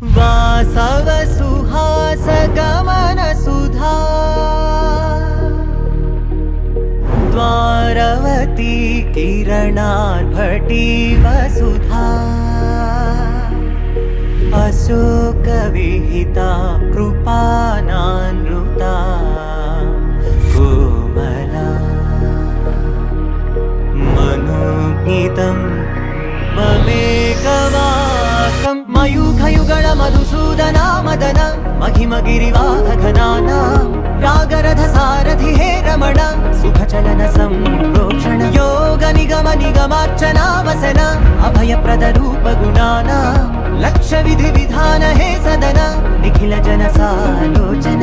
वासव सुहास गमन सुधा द्वारवती किरणार्भटी वसुधा अशोक विहिता कृपानानृता कोमला मनोज्ञितं ममेकवाकं मयूखयुगळ मधुसूदना मदन महिमगिरिवाहघनाना रागरथ सारथि हे रमण सुखचलन संप्रोक्षण योग निगम निगमार्चना वसन अभयप्रद रूप गुणाना लक्ष्य विधि विधान हे सदन निखिल जन सालोचन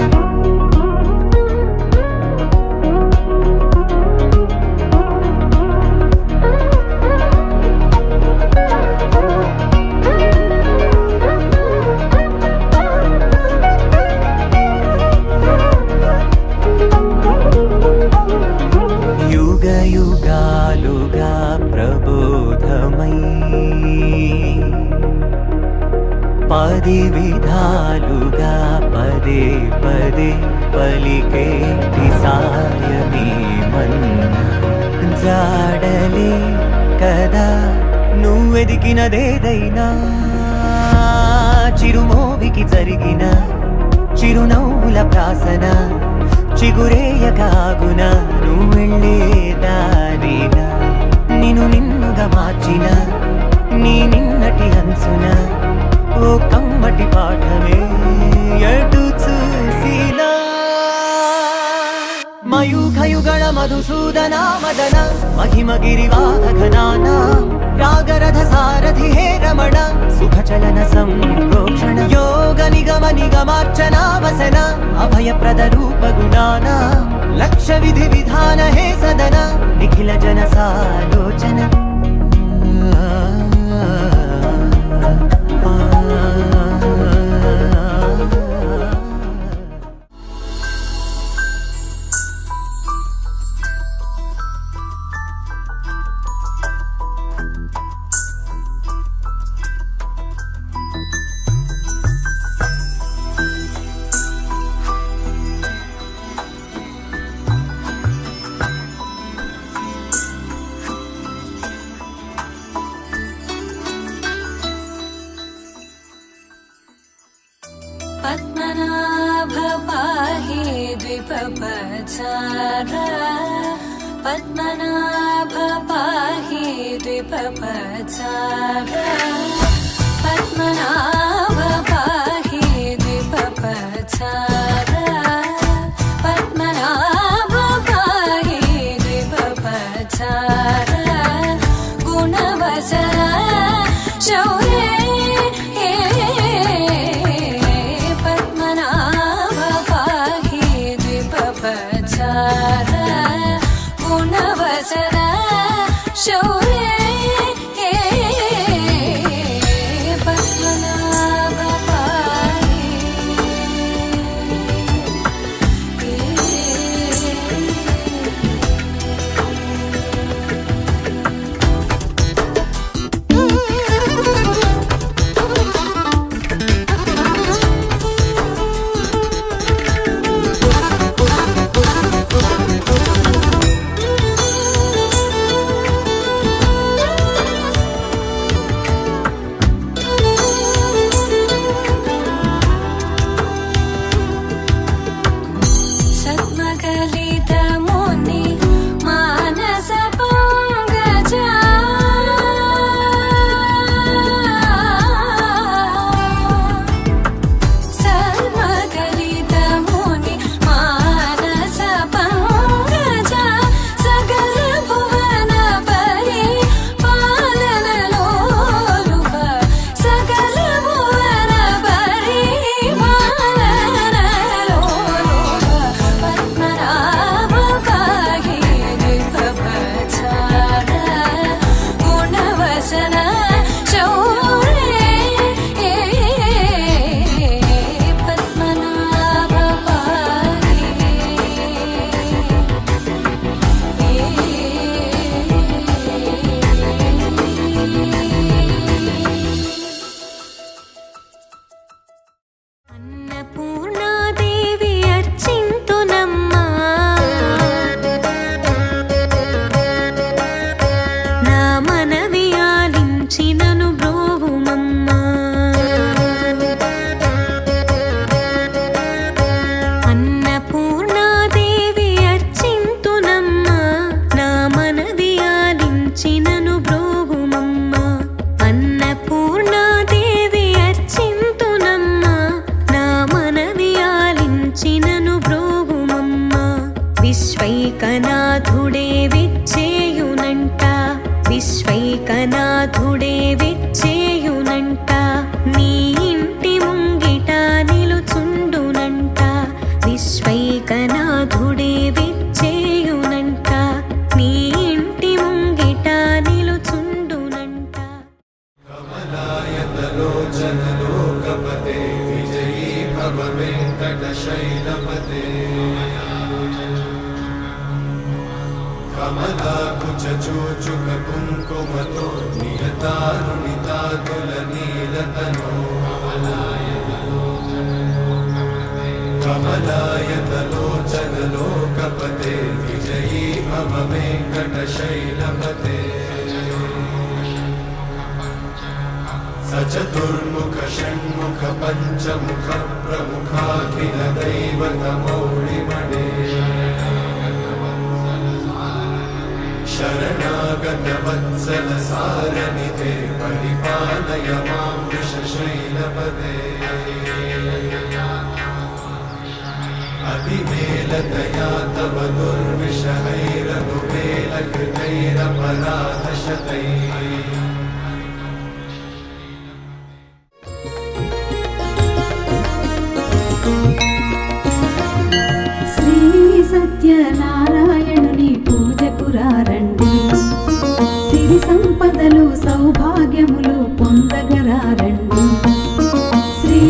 युगालुगा प्रबोधमयी पदि विधालुगा पदे पदे पलिके सायमे मन्ना जाडले कदा నువ్వెదికినదేదైనా చిరుమోవికి జరిగిన చిరునవ్వుల ప్రాసన చిగురేయకాగున నువ్వెళ్ళే దారిన నిన్ను నిన్నుగా మార్చిన నీ నిన్నటి హంసున ఓ కమ్మటి పాఠమే ఎటు చూసినా మయూఖయుగళ మధుసూదనా మదన महिमगिरिवाहघनाना रागरथ सारथि हे रमण सुखचलन संप्रोक्षण योग निगम निगमार्चना वसन अभयप्रद रूप गुणाना लक्ष्य विधि विधान हे सदन निखिल जन सालोचन पद्मनाभ पाहि द्विपपचार पद्मनाभ पाहि द्विपपचार पद्मनाभ पाहि द्विपपचार पद्मनाभ पाहि द्विपपचार गुणवचन शौर्ये गुणवचन शौर्ये पद्मनाभ भव वेङ्कटशैलपते कमलाकुचूचुककुङ्कुमतो नियतारुणितातुलनीलतनो कमलायतलोचनलोकपते विजयी भव वेङ्कटशैलपते सचतुर्मुख षण्मुख पञ्चमुख प्रमुखाखिल दैवतमौलिमणे शरणागत वत्सल सारनिधे परिपालय मां वृषशैलपते अतिवेलतया तव दुर्विषहैरनुवेलकृतैरपराधशतैः శ్రీ సత్యనారాయణుని పూజకు రారండి సిరి సంపదలు సౌభాగ్యములు పొందగరారండి శ్రీ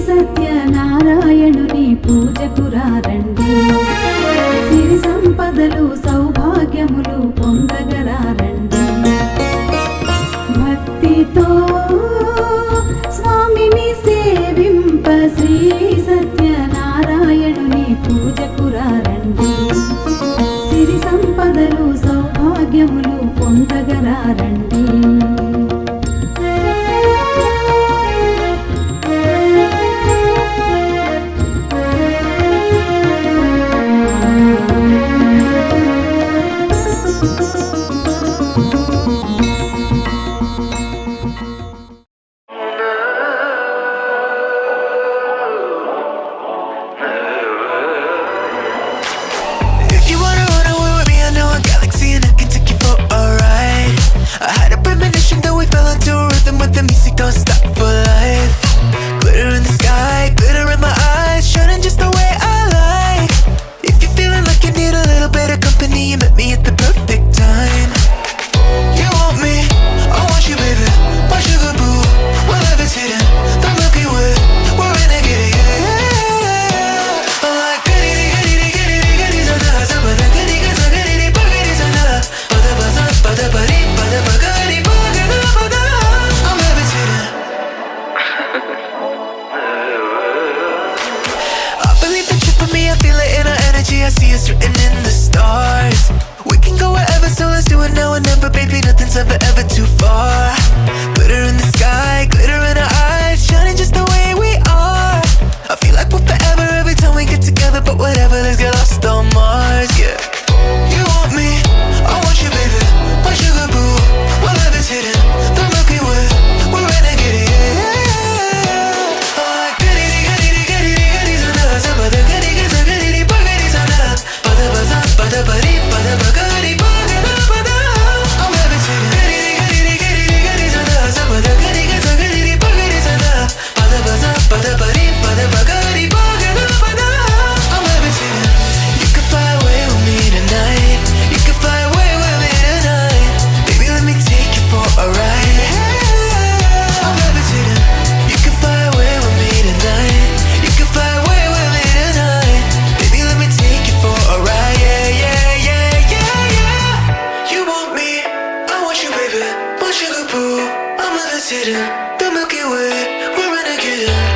సత్యనారాయణుని పూజకు రారండి సిరి సంపదలు సౌభాగ్యములు పొందగరారండి భక్తితో స్వామిని సేవింప శ్రీ సత్యనారాయణుని పూజకు రారండి సిరి సంపదలు సౌభాగ్యములు పొందగరారండి If you wanna run away with me, I know a galaxy and I can take you for a ride. I had a premonition that we fell into a rhythm with the music don't stop for life. Glitter in the sky, glitter in my eyes, shining just the way I like. If you're feeling like you need a little bit of company, you met me at the perfect time. You want me, I want you, baby. My sugar boo, where love is hidden, the Milky Way, we're renegade, yeah. I'm like goody, goody, goody, goody, zada, zabada, goody, gaza, goody, bagadi, zada, bada, baza, bada, badi, bada, bagadi, bagada, bada. I'm levitating. I believe that you for me, I feel it in our energy, I see us written in the stars. We can go wherever, so let's do it now and never, baby, nothing's ever too far. Glitter in the sky, glitter in our eyes, shining just the way we are. I feel like we're forever every time we get together, but whatever, let's get lost on Mars, yeah. You want me, I want you, baby, my sugar boo, where love is hidden, the Milky Way, we're renegade, yeah. I'm like goody, goody, goody, goody, zada, zabada, goody, gaza, goody, bagadi, zada, bada, baza, bada, badi, bada, bagadi, bagada, bada. I'm levitating. Goody, goody, goody, goody, zada, zabada, goody, gaza, goody, bagadi, zada, bada, baza, bada, badi, bada, bagadi, bagada, bada. I'm levitating. You can fly away with me tonight. You can fly away with me tonight. Baby, let me take you for a ride. I'm levitating. You can fly away with me tonight. You can fly away with me tonight. Baby, let me take you for a ride. Yeah, yeah, yeah, yeah, yeah. You want me, I want you, baby. My sugar boo, I'm levitating. The Milky Way, we're renegade.